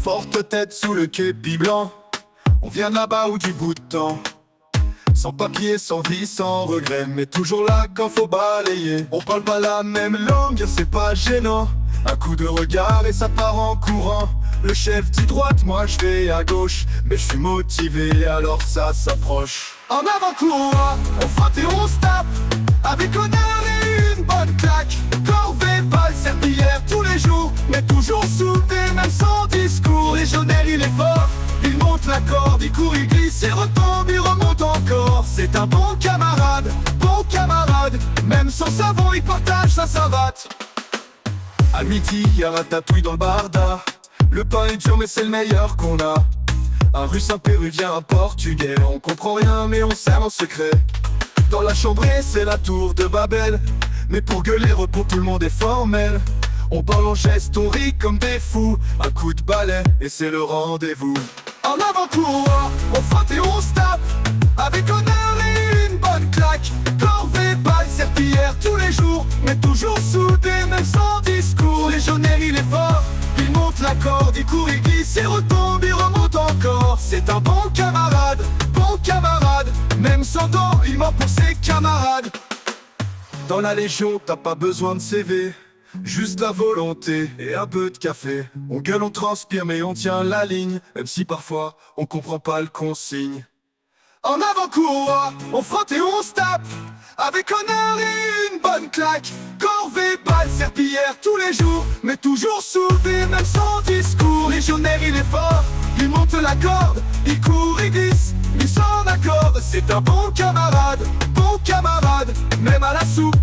Forte tête sous le képi blanc, on vient de là-bas ou du bout de temps. Sans papier, sans vie, sans regret, mais toujours là quand faut balayer. On parle pas la même langue, c'est pas gênant. Un coup de regard et ça part en courant. Le chef dit droite, moi je vais à gauche, mais je suis motivé alors ça s'approche. En avant courroie, on frotte et on se tape, avec honneur et une bonne claque. Corvée, balle, serpillière tous les jours, mais toujours soudé, même sans discours. Légionnaire il est fort, il monte la corde, il court, il glisse et retombe, il remonte encore. C'est un bon camarade, même sans savon il partage sa savate. À midi, y'a ratatouille dans le barda. Le pain est dur mais c'est le meilleur qu'on a. Un russe, un péruvien, un portugais. On comprend rien mais on s'aime en secret. Dans la chambrée c'est la tour de Babel, mais pour gueuler repos tout le monde est formel. On parle en geste, on rit comme des fous. Un coup de balai et c'est le rendez-vous. En avant courroie, on frotte et on se tape, avec honneur et une bonne claque. Corvée, balle, serpillière tous les jours, mais toujours soudé, même sans discours. Légionnaire il est fort, il monte la corde, il court, il glisse et retombe, il remonte encore. C'est un bon camarade, même sans dents, il ment pour ses camarades. Dans la Légion, t'as pas besoin de CV, juste la volonté et un peu de café. On gueule, on transpire mais on tient la ligne, même si parfois on comprend pas le consigne. En avant courroie, on frotte et on se tape, avec honneur et une bonne claque. Corvée, balle, serpillière tous les jours, mais toujours soudé, même sans discours. Légionnaire il est fort, il monte la corde, il court, il glisse, il s'en accorde. C'est un bon camarade, même à la soupe